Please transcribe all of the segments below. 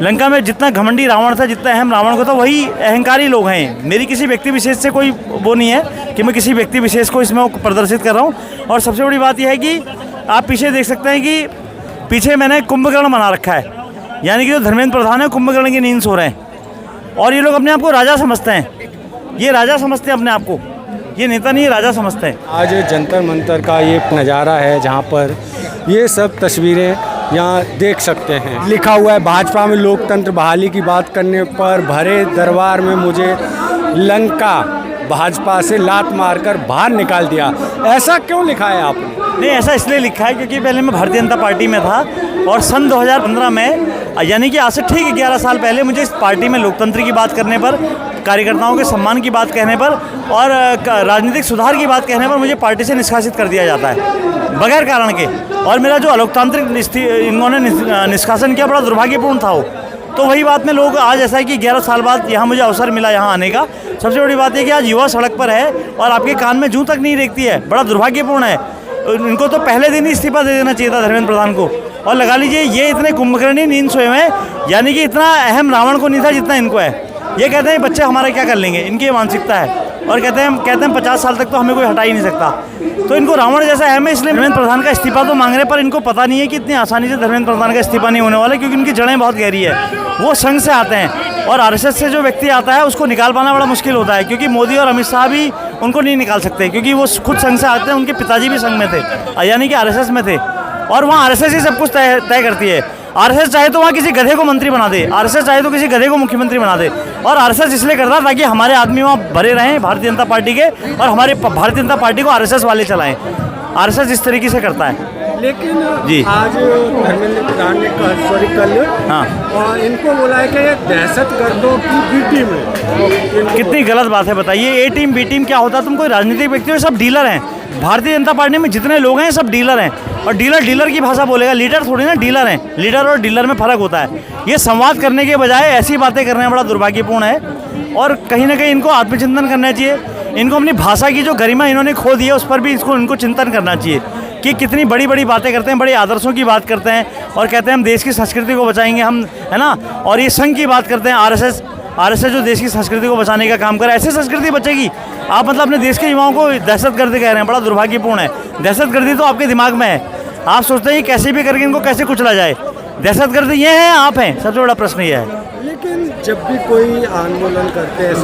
लंका में जितना घमंडी रावण था, जितना अहम रावण को था, वही अहंकारी लोग हैं। मेरी किसी व्यक्ति विशेष से कोई वो नहीं है कि मैं किसी व्यक्ति विशेष को इसमें प्रदर्शित कर रहा हूँ। और सबसे बड़ी बात यह है कि आप पीछे देख सकते हैं कि पीछे मैंने कुंभकर्ण बना रखा है, यानी कि जो धर्मेंद्र प्रधान है कुंभकर्ण की नींद सो रहे हैं। और ये लोग अपने आप को राजा समझते हैं, ये राजा समझते हैं अपने आप को, ये नेता नहीं, राजा समझते हैं। आज जंतर मंतर का ये नज़ारा है जहाँ पर ये सब तस्वीरें यहाँ देख सकते हैं। लिखा हुआ है भाजपा में लोकतंत्र बहाली की बात करने पर भरे दरबार में मुझे लंका भाजपा से लात मारकर बाहर निकाल दिया। ऐसा क्यों लिखा है आपने? नहीं, ऐसा इसलिए लिखा है क्योंकि पहले मैं भारतीय जनता पार्टी में था और सन 2015 में, यानी कि आज से ठीक 11 साल पहले, मुझे इस पार्टी में लोकतंत्र की बात करने पर, कार्यकर्ताओं के सम्मान की बात कहने पर और राजनीतिक सुधार की बात कहने पर मुझे पार्टी से निष्कासित कर दिया जाता है बगैर कारण के। और मेरा जो अलोकतांत्रिक इन्होंने निष्कासन किया, बड़ा दुर्भाग्यपूर्ण था वो। तो वही बात में लोग आज ऐसा है कि 11 साल बाद यहाँ मुझे अवसर मिला यहाँ आने का। सबसे बड़ी बात है कि आज युवा सड़क पर है और आपके कान में जूं तक नहीं रेखती है, बड़ा दुर्भाग्यपूर्ण है। इनको तो पहले दिन ही इस्तीफा दे देना चाहिए था धर्मेंद्र प्रधान को। और लगा लीजिए ये इतने कुंभकर्णी नींद सोए हुए हैं, यानी कि इतना अहम रावण को नहीं था जितना इनको है। ये कहते हैं बच्चे हमारा क्या कर लेंगे, इनकी ये मानसिकता है। और कहते हैं 50 साल तक तो हमें कोई हटा ही नहीं सकता। तो इनको रावण जैसा अहम है, इसलिए धर्मेंद्र प्रधान का इस्तीफा तो मांग रहे, पर इनको पता नहीं है कि इतनी आसानी से धर्मेंद्र प्रधान का इस्तीफा नहीं होने वाला, क्योंकि इनकी जड़ें बहुत गहरी है। वो संघ से आते हैं और आरएसएस से जो व्यक्ति आता है उसको निकाल पाना बड़ा मुश्किल होता है, क्योंकि मोदी और अमित शाह भी उनको नहीं निकाल सकते, क्योंकि वो खुद संघ से आते हैं। उनके पिताजी भी संघ में थे, यानी कि आरएसएस में थे, और वहाँ आरएसएस ही सब कुछ तय करती है। आरएसएस चाहे तो वहाँ किसी गधे को मंत्री बना दे, आरएसएस चाहे तो किसी गधे को मुख्यमंत्री बना दे। और आरएसएस इसलिए करता है ताकि हमारे आदमी वहाँ भरे रहें भारतीय जनता पार्टी के, और हमारे भारतीय जनता पार्टी को आरएसएस वाले चलाएं। आरएसएस इस तरीके से करता है। लेकिन जी, आज धर्मेंद्र प्रधान ने कल और इनको बोला है कि ये दहशतगर्दों की बी टीम है। कितनी गलत बात है बताइए। ए टीम बी टीम क्या होता है? तुम कोई राजनीतिक व्यक्ति हो, सब डीलर हैं। भारतीय जनता पार्टी में जितने लोग हैं सब डीलर हैं, और डीलर की भाषा बोलेगा, लीडर थोड़ी ना, डीलर हैं। लीडर और डीलर में फ़र्क होता है। ये संवाद करने के बजाय ऐसी बातें करना बड़ा दुर्भाग्यपूर्ण है, और कहीं ना कहीं इनको आत्मचिंतन करना चाहिए। इनको अपनी भाषा की जो गरिमा इन्होंने खो दी है उस पर भी इनको चिंतन करना चाहिए कि कितनी बड़ी बड़ी बातें करते हैं, बड़े आदर्शों की बात करते हैं और कहते हैं हम देश की संस्कृति को बचाएंगे हम, है ना। और ये संघ की बात करते हैं, आरएसएस जो देश की संस्कृति को बचाने का काम करे। ऐसे संस्कृति बचेगी? आप मतलब अपने देश के युवाओं को दहशतगर्दी कह रहे हैं, बड़ा दुर्भाग्यपूर्ण है। दहशतगर्दी तो आपके दिमाग में है, आप सोचते हैं कैसे भी करके इनको कैसे कुचला जाए। दहशतगर्दी ये है, आप हैं। सबसे बड़ा प्रश्न ये है। लेकिन जब भी कोई आंदोलन करते हैं,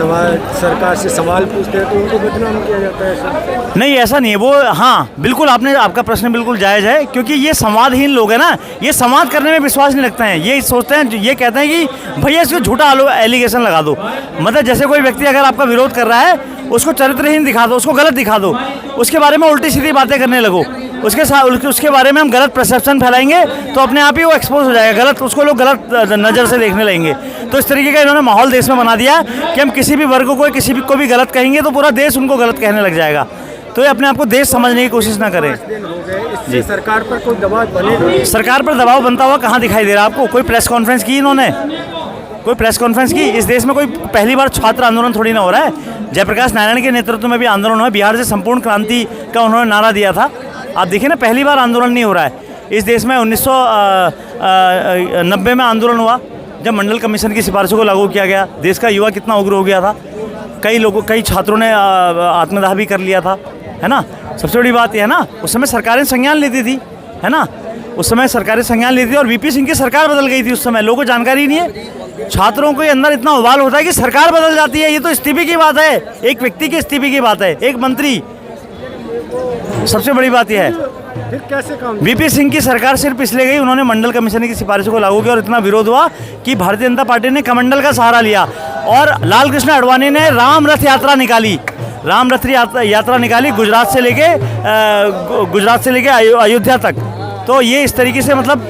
सरकार से सवाल पूछते हैं, तो उनको बदनाम किया जाता है सर? नहीं, ऐसा नहीं है वो। हाँ बिल्कुल, आपका प्रश्न बिल्कुल जायज़ है, क्योंकि ये संवादहीन लोग हैं ना, ये संवाद करने में विश्वास नहीं रखते हैं। ये सोचते हैं, ये कहते हैं कि भैया इसको झूठा एलिगेशन लगा दो। मतलब जैसे कोई व्यक्ति अगर आपका विरोध कर रहा है, उसको चरित्रहीन दिखा दो, उसको गलत दिखा दो, उसके बारे में उल्टी सीधी बातें करने लगो, उसके बारे में हम गलत परसेप्शन फैलाएंगे तो अपने आप ही वो एक्सपोज हो जाएगा, गलत, उसको लोग गलत नज़र से देखने लगेंगे। तो इस तरीके का इन्होंने माहौल देश में बना दिया कि हम किसी भी वर्ग को किसी भी को भी गलत कहेंगे तो पूरा देश उनको गलत कहने लग जाएगा। तो ये अपने आप को देश समझने की कोशिश ना करें। जी, सरकार पर कोई दबाव बनेगा? सरकार पर दबाव बनता हुआ कहाँ दिखाई दे रहा है आपको? कोई प्रेस कॉन्फ्रेंस की इन्होंने? कोई प्रेस कॉन्फ्रेंस की? इस देश में कोई पहली बार छात्र आंदोलन थोड़ी ना हो रहा है। जयप्रकाश नारायण के नेतृत्व में भी आंदोलन हुआ, बिहार से संपूर्ण क्रांति का उन्होंने नारा दिया था। आप देखिए ना, पहली बार आंदोलन नहीं हो रहा है इस देश में। 1990 में आंदोलन हुआ जब मंडल कमीशन की सिफारिशों को लागू किया गया। देश का युवा कितना उग्र हो गया था, कई छात्रों ने आत्मदाह भी कर लिया था, है ना। सबसे बड़ी बात यह है ना, उस समय सरकारें संज्ञान लेती थी, है ना, उस समय सरकारें संज्ञान लेती थी। और वीपी सिंह की सरकार बदल गई थी उस समय, लोगों को जानकारी नहीं है। छात्रों के अंदर इतना उबाल होता है कि सरकार बदल जाती है। ये तो इस्तीफे की बात है, एक व्यक्ति के इस्तीफे की बात है, एक मंत्री। सबसे बड़ी बात यह है, फिर कैसे काम? वीपी सिंह की सरकार सिर्फ इसलिए गई, उन्होंने मंडल कमीशन की सिफारिशों को लागू किया और इतना विरोध हुआ कि भारतीय जनता पार्टी ने कमंडल का सहारा लिया और लाल कृष्ण आडवाणी ने राम रथ यात्रा निकाली। यात्रा निकाली गुजरात से लेके अयोध्या तक। तो ये इस तरीके से मतलब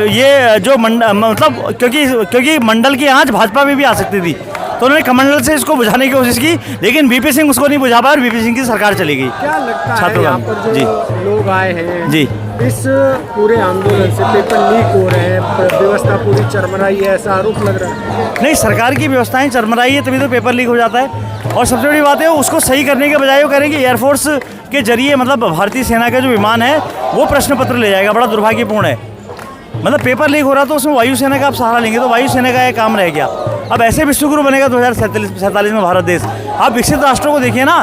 ये जो मतलब क्योंकि मंडल की आंच भाजपा में भी आ सकती थी, तो उन्होंने कमंडल से इसको बुझाने की कोशिश की, लेकिन वीपी सिंह उसको नहीं बुझा पाया और वीपी सिंह की सरकार चली गई। क्या लगता है यहाँ पर जो लोग आए हैं जी, इस पूरे आंदोलन से पेपर लीक हो रहे हैं, व्यवस्था पूरी चरमराई है, ऐसा आरोप लग रहा है? नहीं, सरकार की व्यवस्थाएं चरमराई है तभी तो पेपर लीक हो जाता है। और सबसे बड़ी बात है, उसको सही करने के बजाय वो कह रहे हैं कि एयरफोर्स के जरिए, मतलब भारतीय सेना का जो विमान है वो प्रश्न पत्र ले जाएगा। बड़ा दुर्भाग्यपूर्ण है। मतलब पेपर लीक हो रहा तो उसमें वायुसेना का आप सहारा लेंगे तो वायुसेना का यह काम रह गया। अब ऐसे विश्वगुरु बनेगा 2047 में भारत देश। आप विकसित राष्ट्रों को देखिए ना,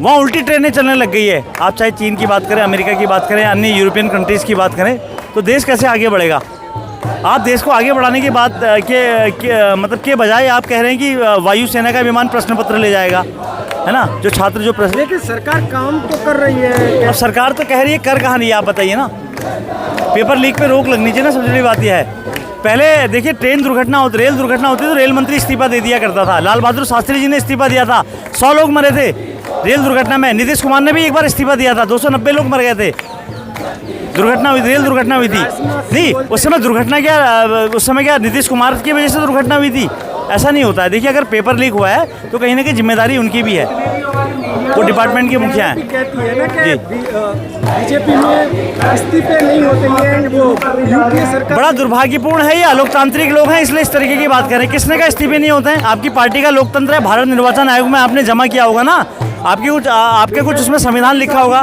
वहाँ उल्टी ट्रेनें चलने लग गई है। आप चाहे चीन की बात करें, अमेरिका की बात करें, अन्य यूरोपियन कंट्रीज़ की बात करें, तो देश कैसे आगे बढ़ेगा? आप देश को आगे बढ़ाने की बात के बजाय आप कह रहे हैं कि वायुसेना का विमान प्रश्न पत्र ले जाएगा, है ना? जो छात्र जो प्रश्न, लेकिन सरकार काम तो कर रही है। अब सरकार तो कह रही है, कर कहाँ रही है? आप बताइए ना। पेपर लीक पे रोक लगनी चाहिए ना, सबसे बड़ी बात यह है। पहले देखिए, रेल दुर्घटना होती तो रेल मंत्री इस्तीफा दे दिया करता था। लाल बहादुर शास्त्री जी ने इस्तीफा दिया था, 100 लोग मरे थे रेल दुर्घटना में। नीतीश कुमार ने भी एक बार इस्तीफा दिया था, 290 लोग मर गए थे। दुर्घटना हुई, रेल दुर्घटना हुई थी। नहीं, उस समय दुर्घटना क्या नीतीश कुमार की वजह से दुर्घटना हुई थी? ऐसा नहीं होता है। देखिए, अगर पेपर लीक हुआ है तो कहीं ना कहीं जिम्मेदारी उनकी भी है, वो डिपार्टमेंट के मुखिया हैं। कहती है ना कि बीजेपी में इस्तीफे नहीं होते हैं, वो यूपीए सरकार। बड़ा दुर्भाग्यपूर्ण है, ये अलोकतांत्रिक लोग हैं, इसलिए इस तरीके की बात करें। किसने का इस्तीफे नहीं होते हैं? आपकी पार्टी का लोकतंत्र है, भारत निर्वाचन आयोग में आपने जमा किया होगा ना, आपके कुछ उसमें संविधान लिखा होगा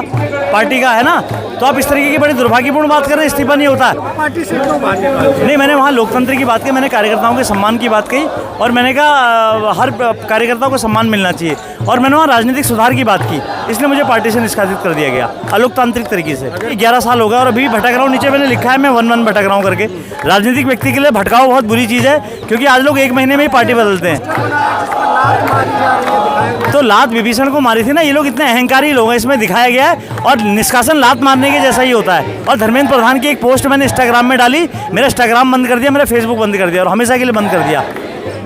पार्टी का, है ना? तो आप इस तरीके की बड़ी दुर्भाग्यपूर्ण बात कर रहे हैं, इस्तीफा नहीं होता है। पार्टी से क्यों भाजपा? नहीं, मैंने वहाँ लोकतंत्र की बात की, मैंने कार्यकर्ताओं के सम्मान की बात कही, और मैंने कहा हर कार्यकर्ता को सम्मान मिलना चाहिए, और मैंने वहाँ राजनीतिक सुधार की बात की, इसलिए मुझे पार्टी से निष्कासित कर दिया गया अलोकतांत्रिक तरीके से। 11 साल हो गया और अभी भी भटक रहा हूँ। नीचे मैंने लिखा है, मैं वन भटक रहा हूँ करके। राजनीतिक व्यक्ति के लिए भटकाव बहुत बुरी चीज़ है, क्योंकि आज लोग 1 महीने में ही पार्टी बदलते हैं। तो लात विभीषण को मारी थी ना, ये लोग इतने अहंकारी लोग हैं, इसमें दिखाया गया है। और निष्कासन लात मारने के जैसा ही होता है। और धर्मेंद्र प्रधान की एक पोस्ट मैंने इंस्टाग्राम में डाली, मेरा इंस्टाग्राम बंद कर दिया, मेरा फेसबुक बंद कर दिया, और हमेशा के लिए बंद कर दिया।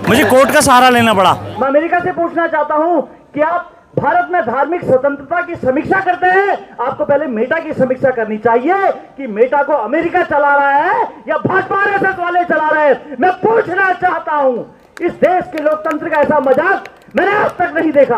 मुझे कोर्ट का सहारा लेना पड़ा। मैं अमेरिका से पूछना चाहता हूं कि आप भारत में धार्मिक स्वतंत्रता की समीक्षा करते हैं, आपको पहले मेटा की समीक्षा करनी चाहिए कि मेटा को अमेरिका चला रहा है या भाजपा आरएसएस वाले चला रहे हैं। मैं पूछना चाहता हूं, इस देश के लोकतंत्र का ऐसा मजाक मैंने आज तक नहीं देखा।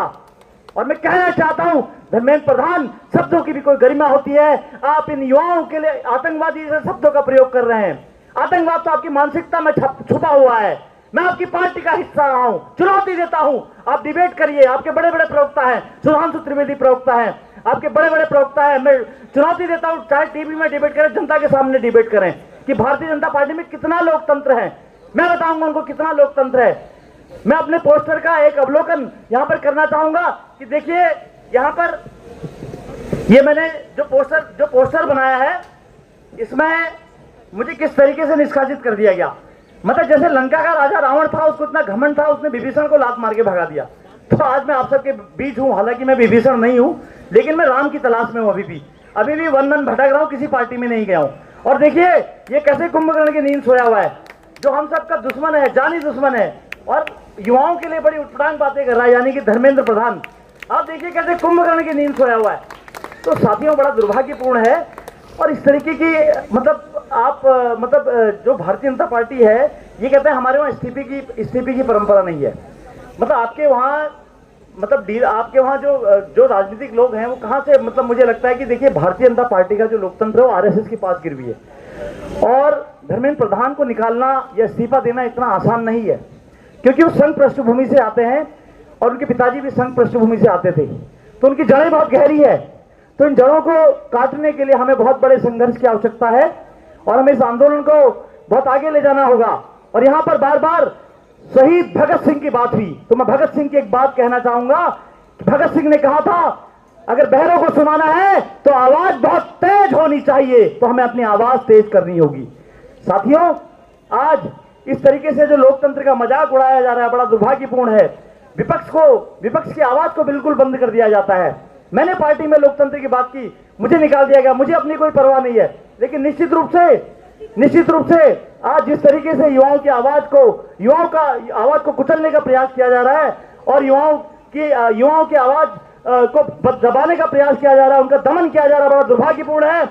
और मैं कहना चाहता हूं, धर्मेंद्र प्रधान, शब्दों की भी कोई गरिमा होती है। आप इन युवाओं के लिए आतंकवादी जैसे शब्दों का प्रयोग कर रहे हैं। आतंकवाद तो आपकी मानसिकता में छुपा हुआ है। मैं आपकी पार्टी का हिस्सा रहा हूं, चुनौती देता हूं, आप डिबेट करिए। आपके बड़े बड़े प्रवक्ता हैं, सुधांशु त्रिवेदी प्रवक्ता हैं, आपके बड़े बड़े प्रवक्ता हैं। मैं चुनौती देता हूं, चाहे टीवी में डिबेट करें, जनता के सामने डिबेट करें कि भारतीय जनता पार्टी में कितना लोकतंत्र है। मैं बताऊंगा उनको कितना लोकतंत्र है। मैं अपने पोस्टर का एक अवलोकन यहां पर करना चाहूंगा कि देखिए, यहां पर ये मैंने जो पोस्टर बनाया है, इसमें मुझे किस तरीके से निष्कासित कर दिया गया। मतलब जैसे लंका का राजा रावण था, उसको इतना घमंड था, उसने विभीषण को लात मार के भगा दिया। तो आज मैं आप सबके बीच हूं, हालांकि मैं विभीषण नहीं हूं, लेकिन मैं राम की तलाश में हूं। अभी भी वन भटक रहा हूं, किसी पार्टी में नहीं गया हूं। और देखिए, ये कैसे कुंभकर्ण की नींद सोया हुआ है, जो हम सबका दुश्मन है, जानी दुश्मन है, और युवाओं के लिए बड़ी उठपटांग बातें कर रहा है, यानी कि धर्मेंद्र प्रधान। आप देखिए कैसे कुंभकर्ण की नींद सोया हुआ है। तो साथियों, बड़ा दुर्भाग्यपूर्ण है। और इस तरीके की जो भारतीय जनता पार्टी है, ये कहते हैं हमारे वहाँ इस्तीफे की परंपरा नहीं है। मतलब आपके वहाँ जो राजनीतिक लोग हैं, वो कहाँ से, मतलब मुझे लगता है कि देखिए, भारतीय जनता पार्टी का जो लोकतंत्र है वो आरएसएस के पास गिरवी है। और धर्मेंद्र प्रधान को निकालना या इस्तीफा देना इतना आसान नहीं है, क्योंकि वो संघ पृष्ठभूमि से आते हैं, और उनके पिताजी भी संघ पृष्ठभूमि से आते थे, तो उनकी जड़ें बहुत गहरी है। तो इन जड़ों को काटने के लिए हमें बहुत बड़े संघर्ष की आवश्यकता है, और हमें इस आंदोलन को बहुत आगे ले जाना होगा। और यहाँ पर बार बार शहीद भगत सिंह की बात हुई, तो मैं भगत सिंह की एक बात कहना चाहूंगा कि भगत सिंह ने कहा था, अगर बहरों को सुनाना है तो आवाज बहुत तेज होनी चाहिए, तो हमें अपनी आवाज तेज करनी होगी। साथियों, आज इस तरीके से जो लोकतंत्र का मजाक उड़ाया जा रहा है, बड़ा दुर्भाग्यपूर्ण है। विपक्ष की आवाज को बिल्कुल बंद कर दिया जाता है। मैंने पार्टी में लोकतंत्र की बात की, मुझे निकाल दिया गया, मुझे अपनी कोई परवाह नहीं है। लेकिन निश्चित रूप से आज जिस तरीके से युवाओं की आवाज को कुचलने का प्रयास किया जा रहा है, और युवाओं की आवाज को दबाने का प्रयास किया जा रहा है, उनका दमन किया जा रहा है, बड़ा दुर्भाग्यपूर्ण है।